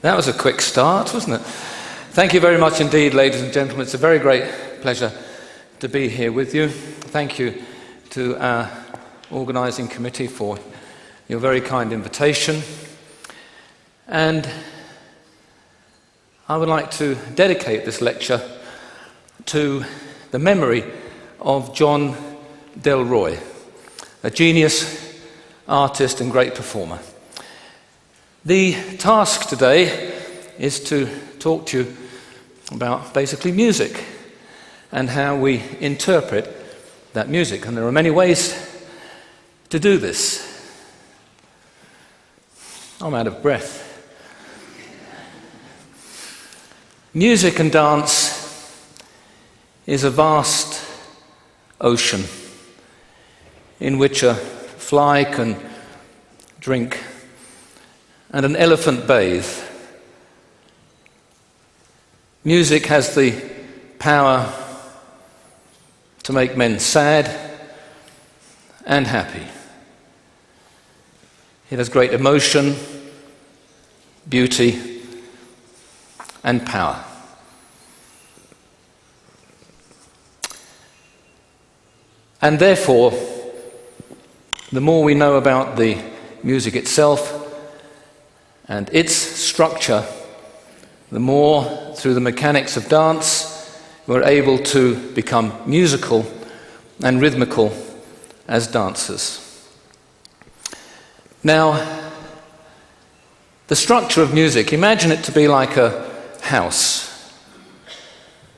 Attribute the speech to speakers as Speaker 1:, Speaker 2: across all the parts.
Speaker 1: That was a quick start, wasn't it? Thank you very much indeed, ladies and gentlemen. It's a very great pleasure to be here with you. Thank you to our organising committee for your very kind invitation. And I would like to dedicate this lecture to the memory of John Delroy, a genius, artist and great performer. The task today is to talk to you about basically music and how we interpret that music. And there are many ways to do this. I'm out of breath. Music and dance is a vast ocean in which a fly can drink and an elephant bathe. Music has the power to make men sad and happy. It has great emotion, beauty, and power. And therefore, the more we know about the music itself and its structure, the more, through the mechanics of dance, we're able to become musical and rhythmical as dancers. Now, the structure of music, imagine it to be like a house.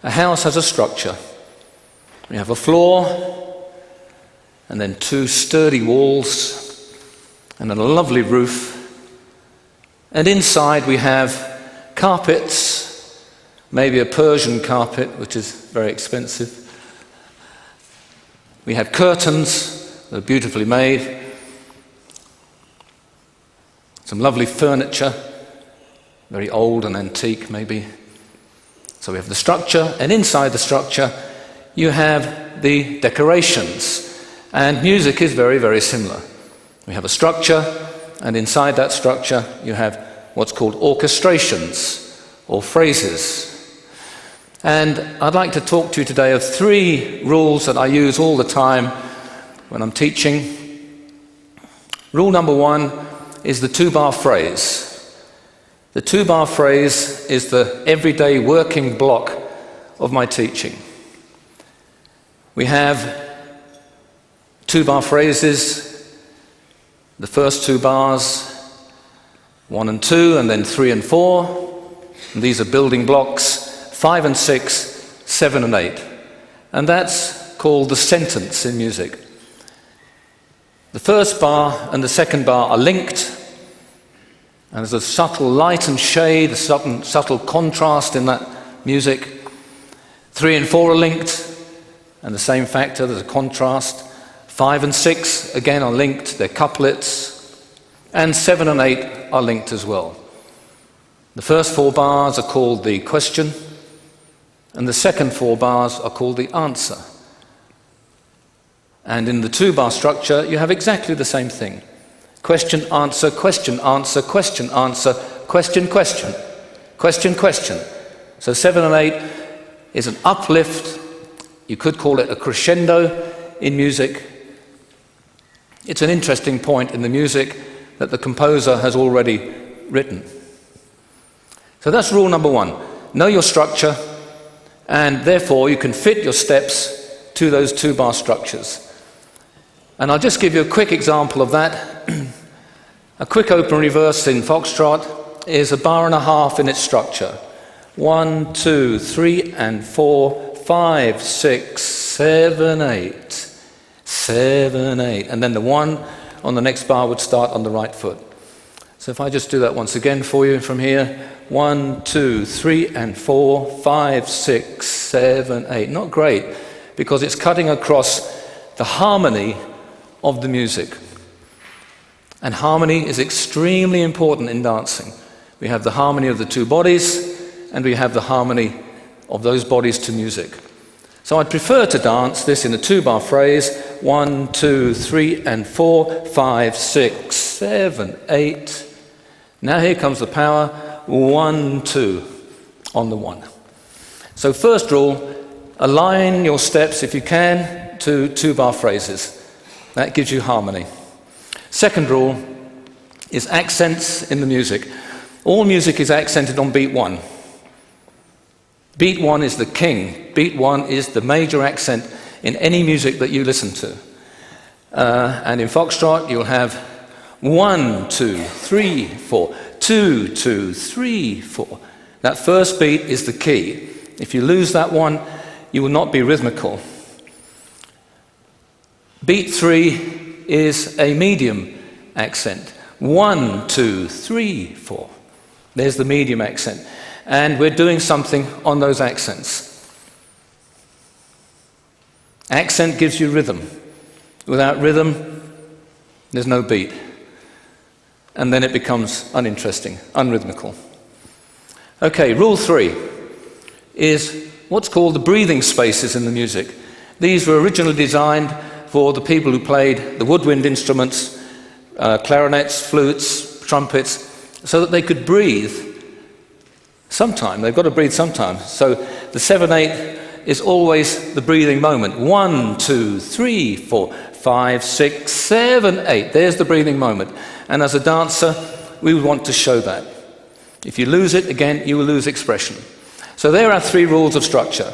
Speaker 1: A house has a structure. We have a floor, and then two sturdy walls, and then a lovely roof. And inside we have carpets, maybe a Persian carpet, which is very expensive. We have curtains that are beautifully made, some lovely furniture, very old and antique maybe. So we have the structure, and inside the structure you have the decorations. And music is very, very similar. We have a structure, and inside that structure you have what's called orchestrations or phrases. And I'd like to talk to you today of three rules that I use all the time when I'm teaching. Rule number one is the two-bar phrase. The two-bar phrase is the everyday working block of my teaching. We have two-bar phrases. The first two bars, 1 and 2, and then 3 and 4. And these are building blocks, 5 and 6, 7 and 8. And that's called the sentence in music. The first bar and the second bar are linked, and there's a subtle light and shade, a subtle contrast in that music. 3 and 4 are linked, and the same factor, there's a contrast. 5 and 6, again, are linked, they're couplets, and 7 and 8 are linked as well. The first 4 bars are called the question, and the second 4 bars are called the answer. And in the 2-bar structure, you have exactly the same thing. Question, answer, question, answer, question, answer, question, question, question, question. So 7 and 8 is an uplift. You could call it a crescendo in music. It's an interesting point in the music that the composer has already written. So that's rule number one. Know your structure, and therefore you can fit your steps to those 2-bar structures. And I'll just give you a quick example of that. A quick open reverse in foxtrot, is a bar and a half in its structure. 1, 2, 3, and 4, 5, 6, 7, 8. 7, 8. And then the 1 on the next bar would start on the right foot. So if I just do that once again for you from here. 1, 2, 3, and 4, 5, 6, 7, 8. Not great, because it's cutting across the harmony of the music. And harmony is extremely important in dancing. We have the harmony of the two bodies, and we have the harmony of those bodies to music. So I'd prefer to dance this in a 2-bar phrase. 1, 2, 3, and 4, 5, 6, 7, 8. Now here comes the power. 1, 2 on the 1. So first rule, align your steps if you can to 2-bar phrases. That gives you harmony. Second rule is accents in the music. All music is accented on beat 1. Beat 1 is the king. Beat 1 is the major accent in any music that you listen to. And in Foxtrot, you'll have 1, 2, 3, 4, 2, 2, 3, 4. That first beat is the key. If you lose that one, you will not be rhythmical. Beat 3 is a medium accent. 1, 2, 3, 4. There's the medium accent. And we're doing something on those accents. Accent gives you rhythm. Without rhythm, there's no beat. And then it becomes uninteresting, unrhythmical. Okay, rule 3 is what's called the breathing spaces in the music. These were originally designed for the people who played the woodwind instruments, clarinets, flutes, trumpets, so that they could breathe sometime. They've got to breathe sometime. So the 7/8 is always the breathing moment. 1, 2, 3, 4, 5, 6, 7, 8. There's the breathing moment. And as a dancer, we would want to show that. If you lose it, again, you will lose expression. So there are 3 rules of structure.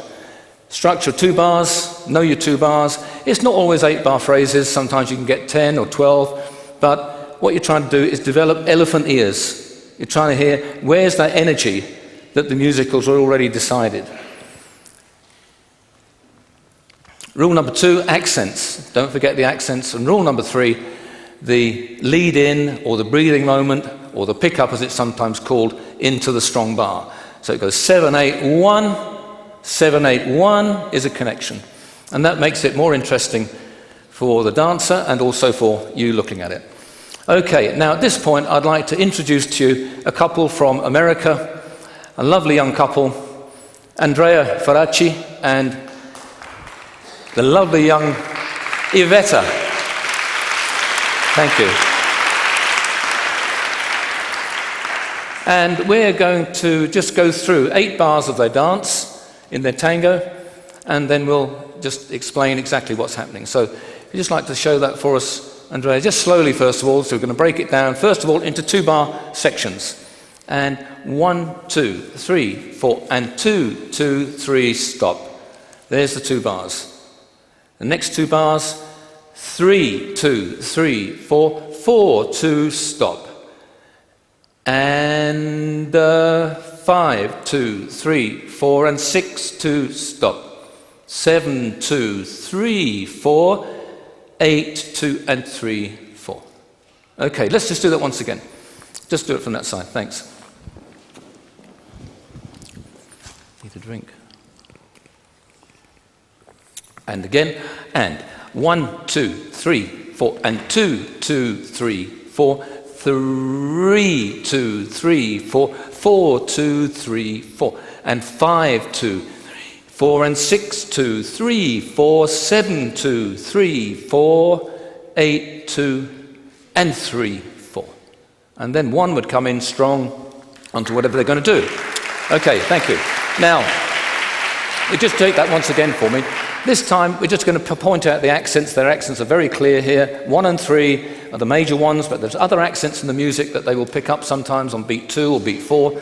Speaker 1: Structure 2 bars, know your 2 bars. It's not always 8-bar phrases. Sometimes you can get 10 or 12. But what you're trying to do is develop elephant ears. You're trying to hear, where's that energy that the musicals are already decided. Rule number 2, accents. Don't forget the accents. And rule number 3, the lead in or the breathing moment or the pickup, as it's sometimes called, into the strong bar. So it goes 7/8/1. 7/8/1 is a connection. And that makes it more interesting for the dancer and also for you looking at it. Okay, now at this point I'd like to introduce to you a couple from America, a lovely young couple, Andrea Faraci and the lovely young Iveta. Thank you. And we're going to just go through 8 bars of their dance in their tango, and then we'll just explain exactly what's happening. So if you'd just like to show that for us, Andrea, just slowly first of all. So we're going to break it down, first of all, into 2-bar sections. And 1, 2, 3, 4, and 2, 2, 3, stop. There's the 2 bars. The next 2 bars, 3, 2, 3, 4, 4, 2, stop. And 5, 2, 3, 4, and 6, 2, stop. 7, 2, 3, 4, 8, 2, and 3, 4. Okay, let's just do that once again. Just do it from that side, thanks. Need a drink. And again, and 1, 2, 3, 4, and 2, 2, 3, 4, 3, 2, 3, 4, 4, 2, 3, 4, and 5, 2, 3, 4, and 6, 2, 3, 4, 7, 2, 3, 4, 8, 2, and 3, 4. And then 1 would come in strong onto whatever they're going to do. Okay, thank you. Now, you just take that once again for me. This time, we're just going to point out the accents. Their accents are very clear here. 1 and 3 are the major ones, but there's other accents in the music that they will pick up sometimes on beat 2 or beat 4,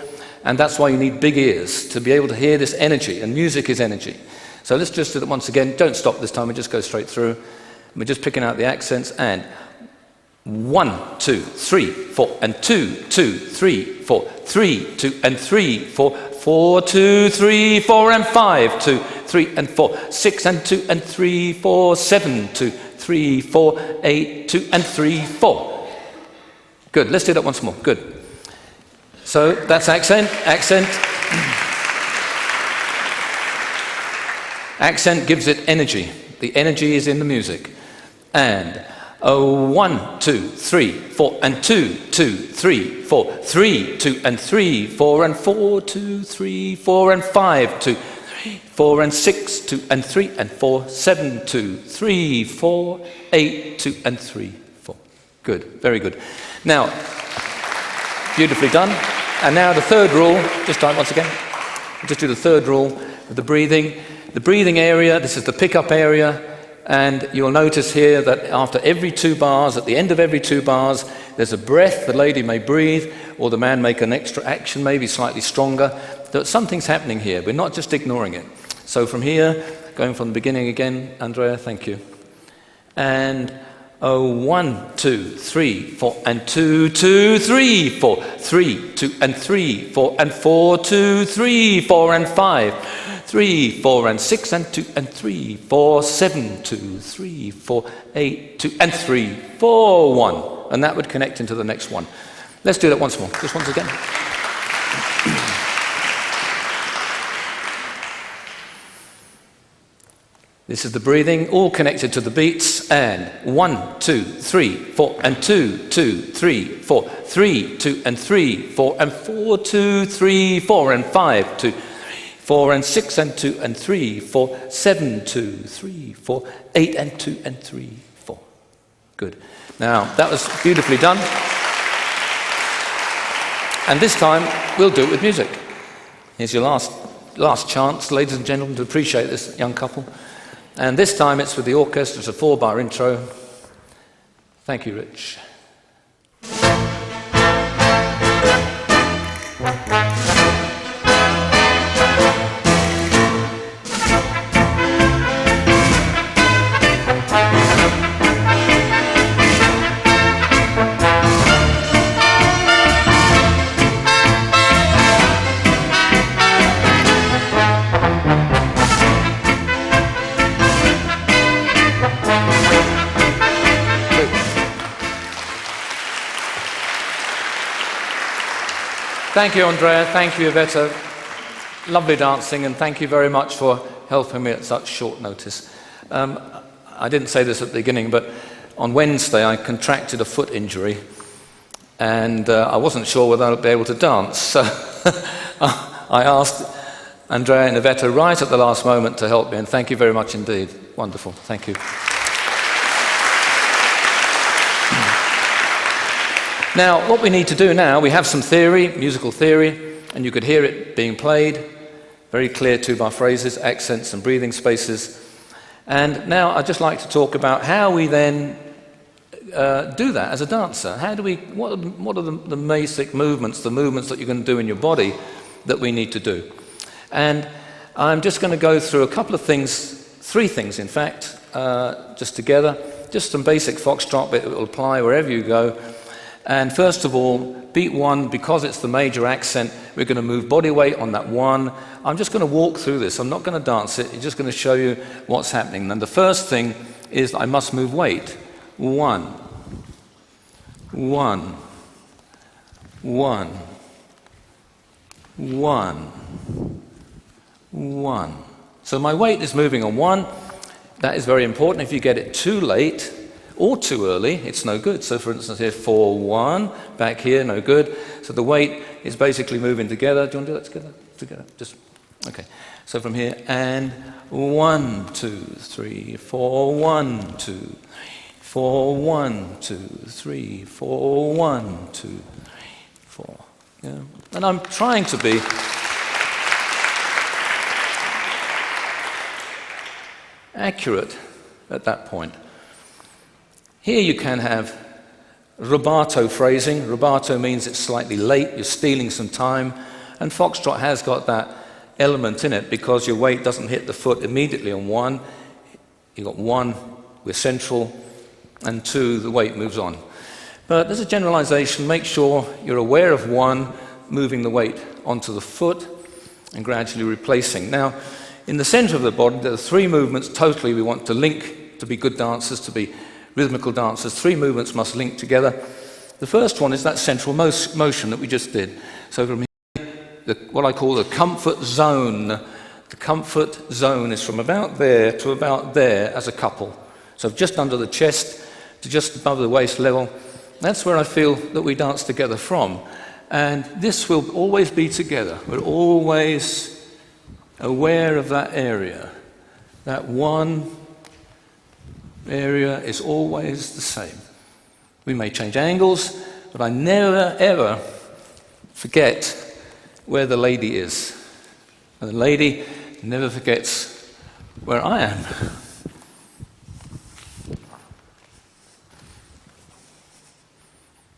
Speaker 1: and that's why you need big ears to be able to hear this energy, and music is energy. So let's just do that once again. Don't stop this time, we just go straight through. We're just picking out the accents, and 1, 2, 3, 4, and 2, 2, 3, 4, 3, 2, and 3, 4, 4, 2, 3, 4, and 5, 2, 3, and 4, 6, and 2, and 3, 4, 7, 2, 3, 4, 8, 2, and 3, 4. Good, let's do that once more, good. So that's accent, accent. Accent gives it energy. The energy is in the music. And 1, 2, 3, 4, and 2, 2, 3, 4, 3, 2, and 3, 4, and 4, 2, 3, 4, and 5, 2, 3, 4, and 6, 2, and 3, and 4, 7, 2, 3, 4, 8, 2, and 3, 4. Good, very good. Now, beautifully done. And now the third rule, just time once again. Just do the third rule with the breathing. The breathing area, this is the pickup area. And you'll notice here that after every 2 bars, at the end of every 2 bars, there's a breath. The lady may breathe, or the man make an extra action, maybe slightly stronger. That something's happening here. We're not just ignoring it. So from here, going from the beginning again, Andrea, thank you. And 1, 2, 3, 4, and 2, 2, 3, 4, 3, 2, and 3, 4, and 4, 2, 3, 4, and 5, 3, 4, and 6, and 2, and 3, 4, 7, 2, 3, 4, 8, 2, and 3, 4, 1. And that would connect into the next one. Let's do that once more, just once again. This is the breathing, all connected to the beats. And 1, 2, 3, 4, and 2, 2, 3, 4, 3, 2, and 3, 4, and 4, 2, 3, 4, and 5, 2, 4, and 6, and 2, and 3, 4, 7, 2, 3, 4, 8, and 2, and 3, 4. Good. Now, that was beautifully done. And this time, we'll do it with music. Here's your last chance, ladies and gentlemen, to appreciate this young couple. And this time it's with the orchestra. It's a 4-bar intro. Thank you, Rich. Thank you, Andrea. Thank you, Iveta. Lovely dancing, and thank you very much for helping me at such short notice. I didn't say this at the beginning, but on Wednesday I contracted a foot injury, and I wasn't sure whether I'd be able to dance. So I asked Andrea and Iveta right at the last moment to help me, and thank you very much indeed. Wonderful. Thank you. Now, what we need to do now, we have some theory, musical theory, and you could hear it being played. Very clear 2-bar phrases, accents and breathing spaces. And now I'd just like to talk about how we then do that as a dancer. How do we, what are the basic movements, the movements that you're going to do in your body that we need to do? And I'm just going to go through a couple of things, 3 things in fact, just together. Just some basic foxtrot, but it will apply wherever you go. And first of all, beat 1, because it's the major accent, we're going to move body weight on that 1. I'm just going to walk through this. I'm not going to dance it. It's just going to show you what's happening. And the first thing is I must move weight. 1, 1, 1, 1, 1. So my weight is moving on 1. That is very important. If you get it too late or too early, it's no good. So for instance here, 4, 1, back here, no good. So the weight is basically moving together. Do you want to do that together? Together, just, okay. So from here, and 1, 2, 3, 4, 1, 2, 3, 4, 1, 2, 3, 4, 1, 2, 3, 4. Yeah. And I'm trying to be accurate at that point. Here you can have rubato phrasing. Rubato means it's slightly late, you're stealing some time, and foxtrot has got that element in it because your weight doesn't hit the foot immediately on 1. You've got 1, we're central, and 2, the weight moves on. But as a generalization, make sure you're aware of 1, moving the weight onto the foot and gradually replacing. Now, in the center of the body, there are 3 movements totally we want to link to be good dancers, to be rhythmical dancers. 3 movements must link together. The first one is that central motion that we just did. So from here, what I call the comfort zone. The comfort zone is from about there to about there as a couple. So just under the chest to just above the waist level. That's where I feel that we dance together from. And this will always be together. We're always aware of that area. That one area is always the same. We may change angles, but I never, ever forget where the lady is. And the lady never forgets where I am.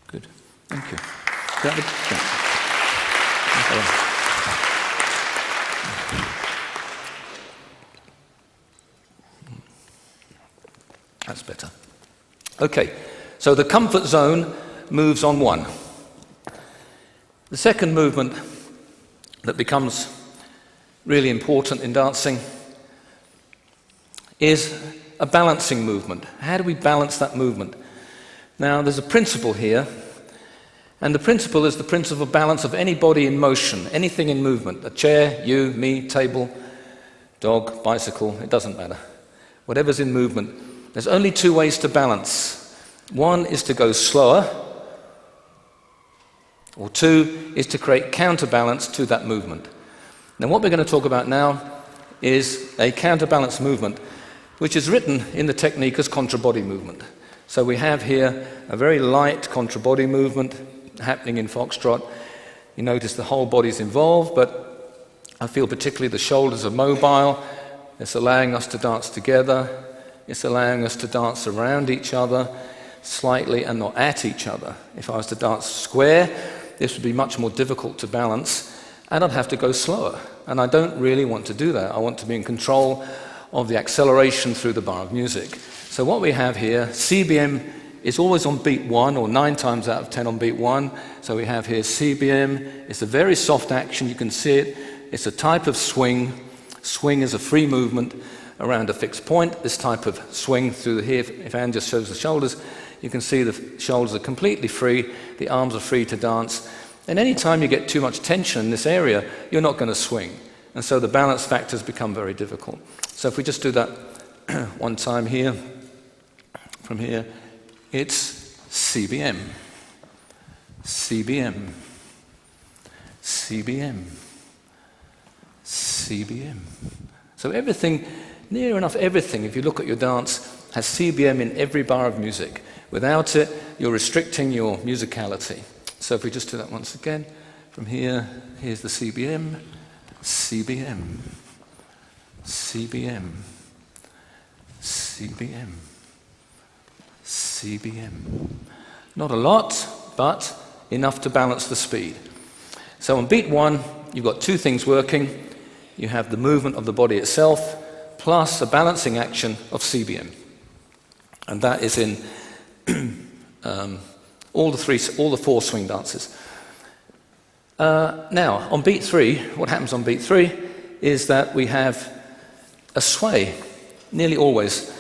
Speaker 1: Good. Thank you. That's better. Okay, so the comfort zone moves on 1. The second movement that becomes really important in dancing is a balancing movement. How do we balance that movement? Now, there's a principle here, and the principle is the principle of balance of any body in motion, anything in movement, a chair, you, me, table, dog, bicycle, it doesn't matter. Whatever's in movement. There's only 2 ways to balance. 1 is to go slower, or 2 is to create counterbalance to that movement. Now what we're going to talk about now is a counterbalance movement, which is written in the technique as contra-body movement. So we have here a very light contra-body movement happening in Foxtrot. You notice the whole body's involved, but I feel particularly the shoulders are mobile. It's allowing us to dance together. It's allowing us to dance around each other slightly and not at each other. If I was to dance square, this would be much more difficult to balance, and I'd have to go slower. And I don't really want to do that. I want to be in control of the acceleration through the bar of music. So what we have here, CBM is always on beat 1, or 9 times out of 10 on beat 1. So we have here CBM. It's a very soft action. You can see it. It's a type of swing. Swing is a free movement around a fixed point. This type of swing through here, if Anne just shows the shoulders, you can see the shoulders are completely free, the arms are free to dance. And any time you get too much tension in this area, you're not going to swing. And so the balance factors become very difficult. So if we just do that one time here, from here, it's CBM, CBM, CBM, CBM. So everything, near enough everything, if you look at your dance, has CBM in every bar of music. Without it, you're restricting your musicality. So if we just do that once again, from here, here's the CBM, CBM, CBM, CBM, CBM. Not a lot, but enough to balance the speed. So on beat 1, you've got 2 things working. You have the movement of the body itself, plus a balancing action of CBM. And that is in all the 4 swing dances. Now, on beat 3, what happens on beat 3 is that we have a sway, nearly always.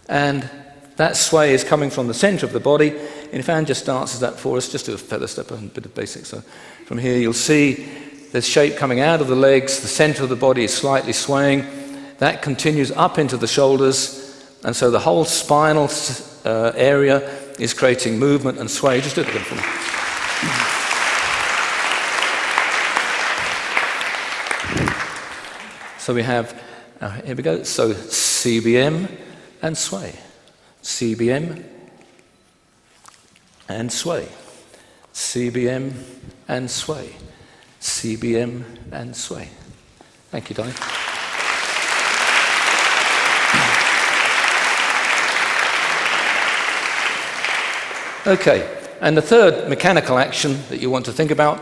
Speaker 1: And that sway is coming from the center of the body. And if Anne just dances that for us, just do a feather step and a bit of basics. So from here, you'll see there's shape coming out of the legs. The center of the body is slightly swaying. That continues up into the shoulders. And so the whole spinal area is creating movement and sway. Just do it again for me. So we have, here we go, so CBM and sway. CBM and sway. CBM and sway. CBM and sway. Thank you, Donnie. Okay, and the third mechanical action that you want to think about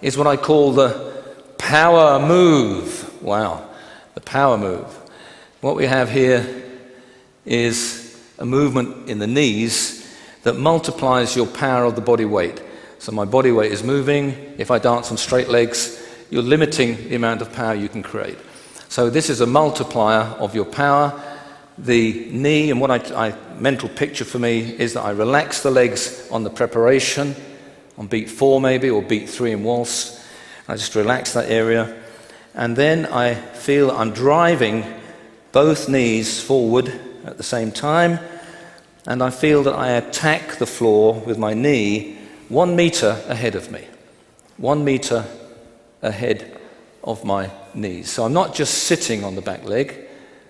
Speaker 1: is what I call the power move. Wow, the power move. What we have here is a movement in the knees that multiplies your power of the body weight. So my body weight is moving. If I dance on straight legs, you're limiting the amount of power you can create. So this is a multiplier of your power. The knee, and what mental picture for me is that I relax the legs on the preparation, on beat 4 maybe, or beat 3 in waltz. I just relax that area. And then I feel I'm driving both knees forward at the same time. And I feel that I attack the floor with my knee 1 meter ahead of me. 1 meter ahead of my knees. So I'm not just sitting on the back leg,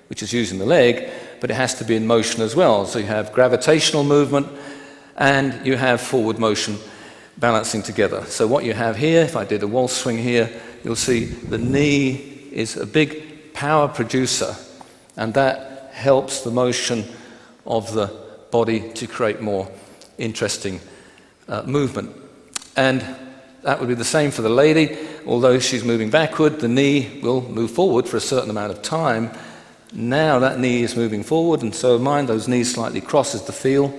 Speaker 1: which is using the leg, but it has to be in motion as well. So you have gravitational movement and you have forward motion balancing together. So what you have here, if I did a waltz swing here, you'll see the knee is a big power producer, and that helps the motion of the body to create more interesting movement. And that would be the same for the lady. Although she's moving backward, the knee will move forward for a certain amount of time. Now that knee is moving forward, and so mine, those knees slightly cross as the feel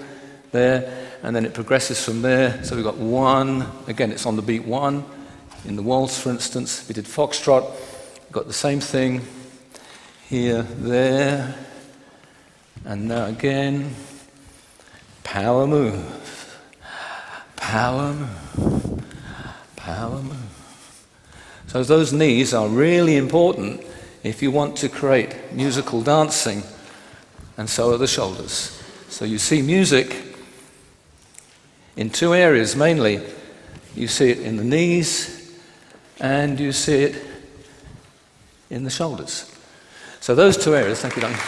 Speaker 1: there, and then it progresses from there. So we've got 1, again it's on the beat 1, in the waltz for instance. We did foxtrot, we've got the same thing here, there, and now again, power move, power move, power move. So those knees are really important if you want to create musical dancing, and so are the shoulders. So you see music in 2 areas mainly. You see it in the knees and you see it in the shoulders. So those 2 areas, thank you, Duncan.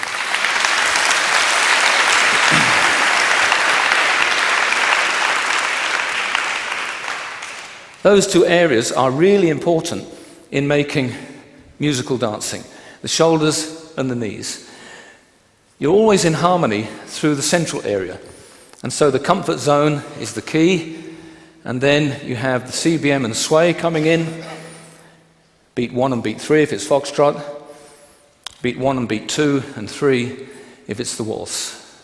Speaker 1: Those 2 areas are really important in making musical dancing, the shoulders and the knees. You're always in harmony through the central area. And so the comfort zone is the key, and then you have the CBM and sway coming in, beat 1 and beat 3 if it's foxtrot, beat 1 and beat 2 and 3 if it's the waltz.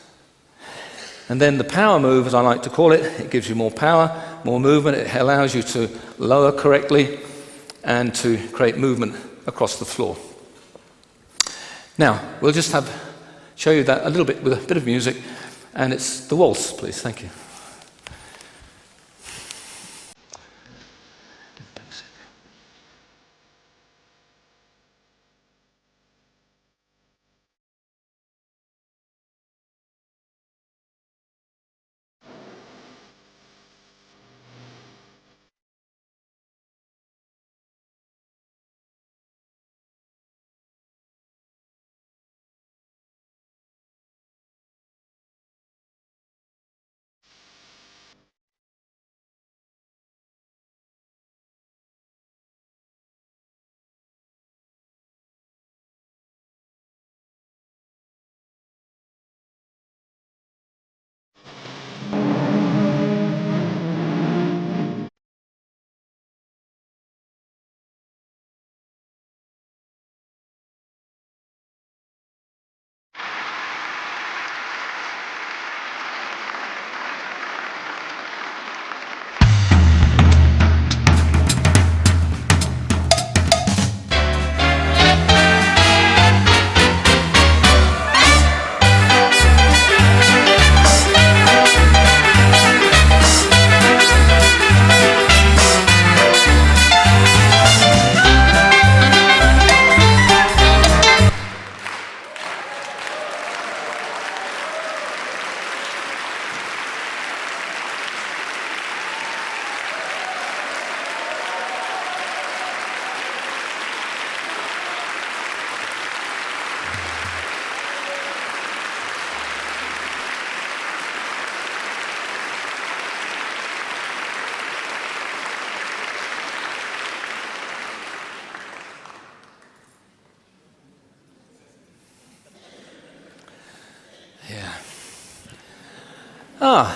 Speaker 1: And then the power move, as I like to call it, it gives you more power, more movement, it allows you to lower correctly and to create movement across the floor. Now, we'll just show you that a little bit with a bit of music, and it's the waltz, please. Thank you.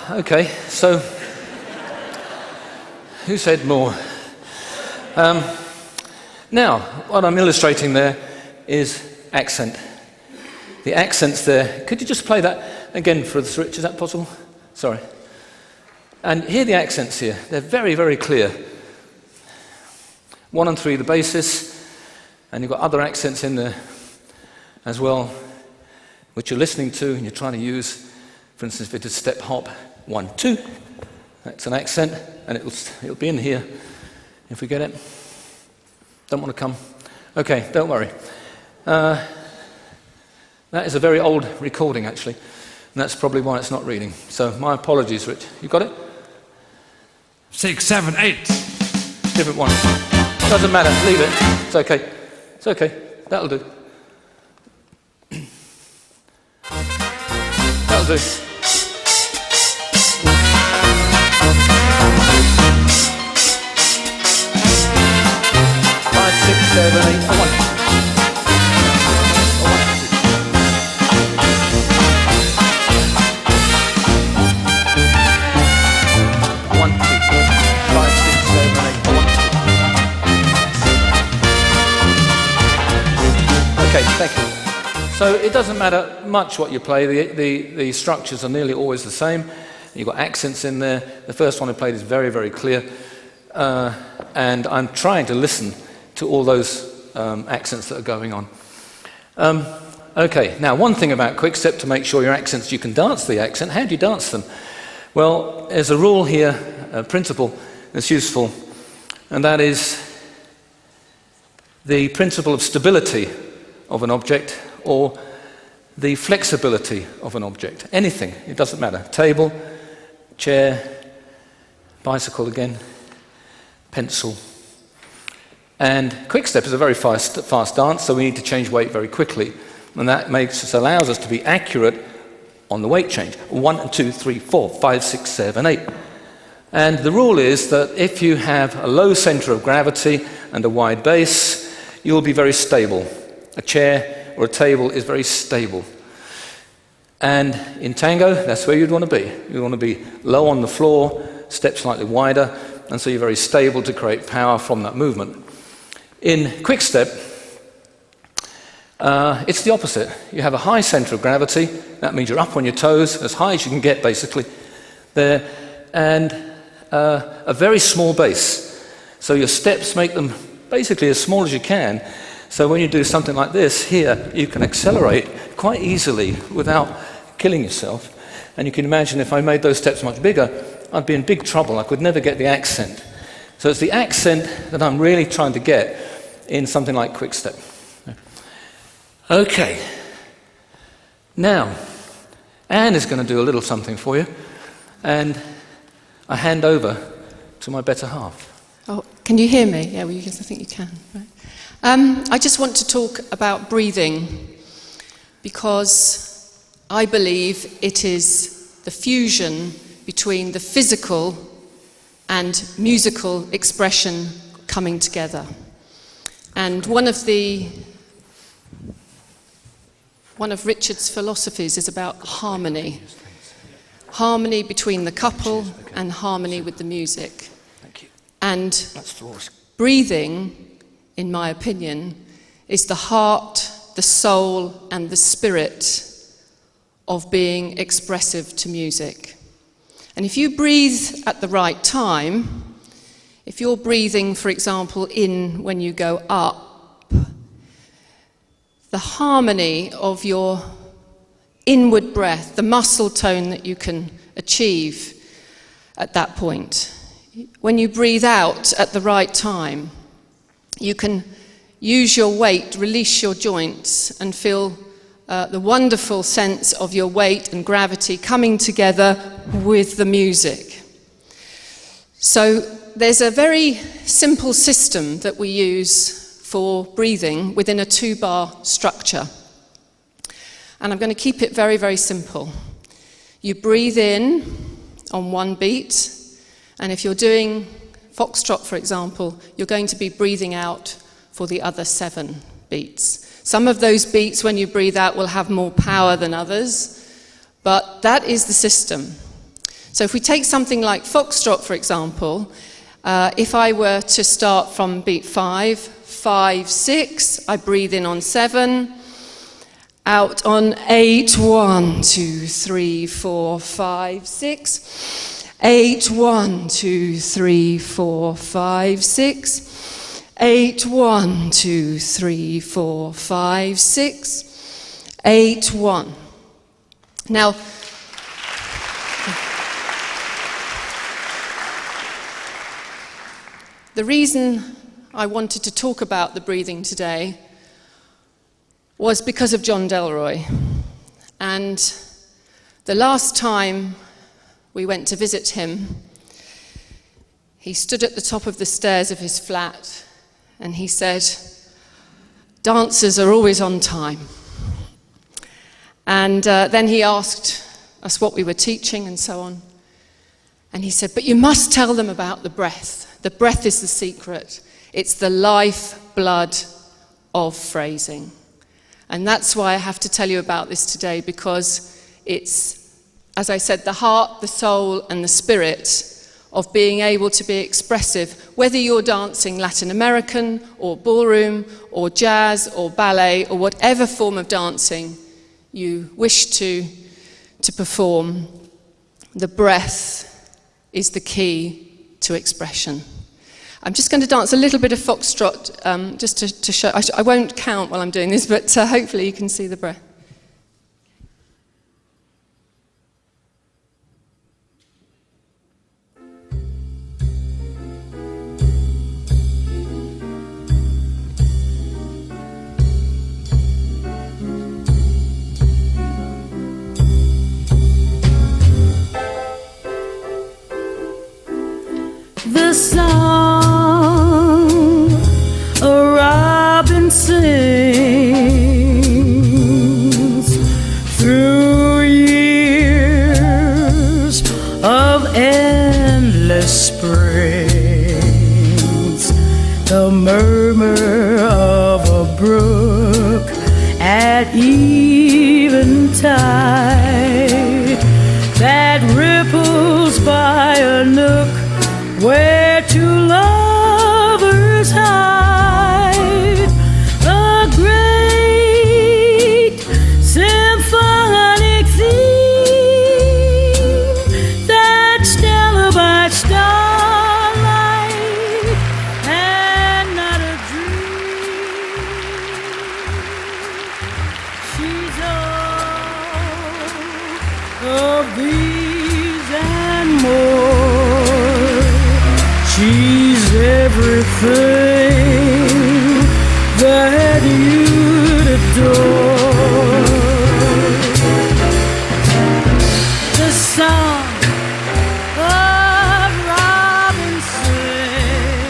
Speaker 1: Okay, so who said more? Now, what I'm illustrating there is accent. The accents there, could you just play that? again for the switch, is that possible? Sorry. And hear the accents here. They're very, very clear. 1 and 3, the basis, and you've got other accents in there as well, which you're listening to and you're trying to use. For instance, if it is step hop 1, 2, that's an accent, and it'll be in here if we get it. Don't want to come? Okay, don't worry. That is a very old recording, actually, and that's probably why it's not reading. So my apologies, Rich. You got it?
Speaker 2: 6, 7, 8.
Speaker 1: Different one. Doesn't matter. Leave it. It's okay. It's okay. That'll do. That'll do. 5, 6, 7, 8. I want. Okay, thank you. So it doesn't matter much what you play, the structures are nearly always the same. You've got accents in there. The first one I played is very, very clear. And I'm trying to listen to all those accents that are going on. Okay, now one thing about Quickstep to make sure your accents, you can dance the accent. How do you dance them? Well, there's a rule here, a principle that's useful, and that is the principle of stability of an object or the flexibility of an object. Anything, it doesn't matter. Table, chair, bicycle again, pencil. And Quickstep is a very fast dance, so we need to change weight very quickly. And that allows us to be accurate on the weight change. 1, 2, 3, 4, 5, 6, 7, 8. And the rule is that if you have a low center of gravity and a wide base, you'll be very stable. A chair or a table is very stable. And in tango, that's where you'd want to be. You want to be low on the floor, step slightly wider, and so you're very stable to create power from that movement. In Quickstep, it's the opposite. You have a high center of gravity. That means you're up on your toes, as high as you can get, basically, there, and a very small base. So your steps make them basically as small as you can. So when you do something like this here, you can accelerate quite easily without killing yourself. And you can imagine if I made those steps much bigger, I'd be in big trouble. I could never get the accent. So it's the accent that I'm really trying to get in something like Quickstep. Okay. Now, Anne is going to do a little something for you, and I hand over to my better half.
Speaker 3: Oh, can you hear me? Yeah, well, yes, I think you can. Right. I just want to talk about breathing, because I believe it is the fusion between the physical and musical expression coming together. And one of Richard's philosophies is about harmony. Harmony between the couple and harmony with the music. And breathing, in my opinion, is the heart, the soul, and the spirit of being expressive to music. And if you breathe at the right time, if you're breathing, for example, in when you go up, the harmony of your inward breath, the muscle tone that you can achieve at that point. When you breathe out at the right time, you can use your weight, release your joints, and feel the wonderful sense of your weight and gravity coming together with the music. So there's a very simple system that we use for breathing within a 2-bar structure. And I'm going to keep it very, very simple. You breathe in on one beat, and if you're doing foxtrot, for example, you're going to be breathing out for the other 7 beats. Some of those beats, when you breathe out, will have more power than others, but that is the system. So if we take something like foxtrot, for example, if I were to start from beat 5, 5, 6, I breathe in on 7, Out on 8, 1, 2, 3, 4, 5, 6. 8, 1, 2, 3, 4, 5, 6. 8, 1, 2, 3, 4, 5, 6. 8, 1. Now, the reason I wanted to talk about the breathing today was because of John Delroy. And the last time we went to visit him, he stood at the top of the stairs of his flat and he said, "Dancers are always on time." And then he asked us what we were teaching and so on. And he said, "But you must tell them about the breath. The breath is the secret. It's the lifeblood of phrasing." And that's why I have to tell you about this today, because it's, as I said, the heart, the soul, and the spirit of being able to be expressive, whether you're dancing Latin American, or ballroom, or jazz, or ballet, or whatever form of dancing you wish to perform. The breath is the key to expression. I'm just going to dance a little bit of foxtrot, just to show. I won't count while I'm doing this, but hopefully you can see the breath.
Speaker 4: The song a robin sings through years of endless springs, the murmur of a brook at eventide that ripples by a nook where two lovers hide, a great symphonic theme that stellar by starlight and not a dream. She's all of these and more. She's everything that you'd adore. The song of robin sings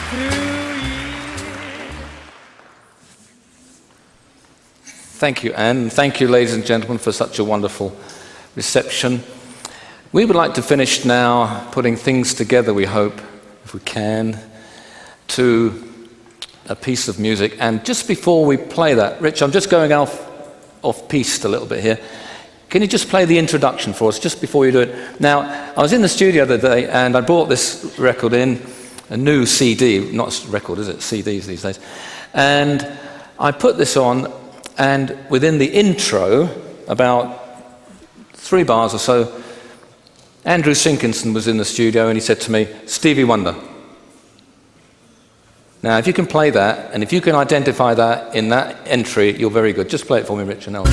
Speaker 4: through years.
Speaker 1: Thank you, Anne. Thank you, ladies and gentlemen, for such a wonderful reception. We would like to finish now putting things together, we hope, if we can, to a piece of music. And just before we play that, Rich, I'm just going off-piste a little bit here. Can you just play the introduction for us, just before you do it? Now, I was in the studio the other day, and I brought this record in, a new CD, not record, is it? CDs these days. And I put this on, and within the intro, about 3 bars or so, Andrew Sinkinson was in the studio and he said to me, "Stevie Wonder." Now, if you can play that, and if you can identify that in that entry, you're very good. Just play it for me, Richard. Wow.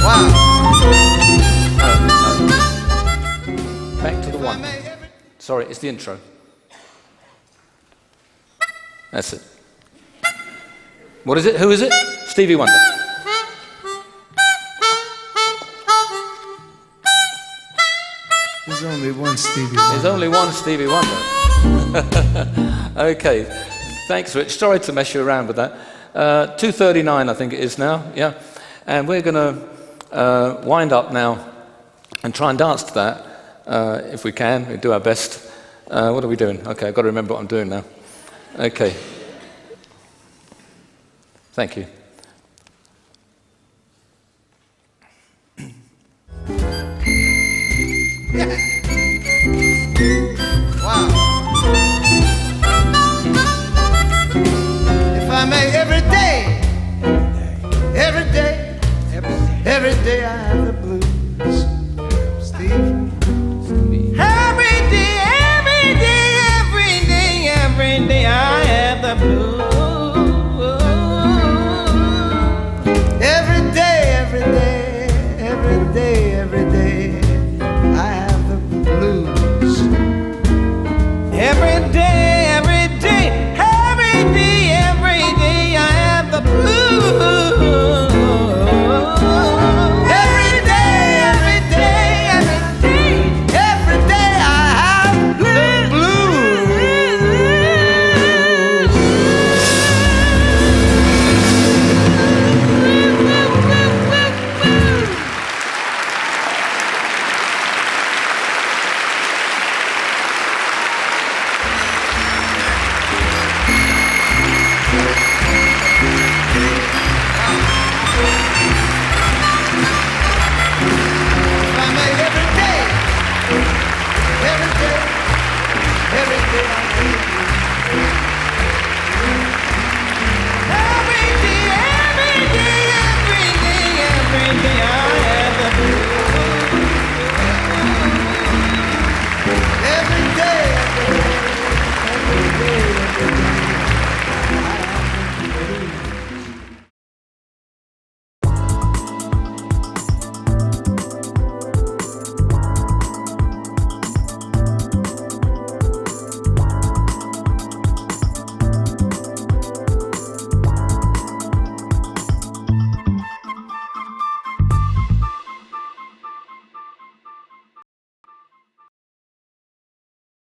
Speaker 1: Back to the one. Sorry, it's the intro. That's it. What is it? Who is it? Stevie Wonder.
Speaker 5: There's only one Stevie Wonder.
Speaker 1: There's only one Stevie Wonder. Okay, thanks, Rich. Sorry to mess you around with that. 2:39, I think it is now, yeah. And we're going to wind up now and try and dance to that, if we can. We do our best. What are we doing? Okay, I've got to remember what I'm doing now. Okay. Thank you.
Speaker 6: Wow. If I may, every day
Speaker 4: you.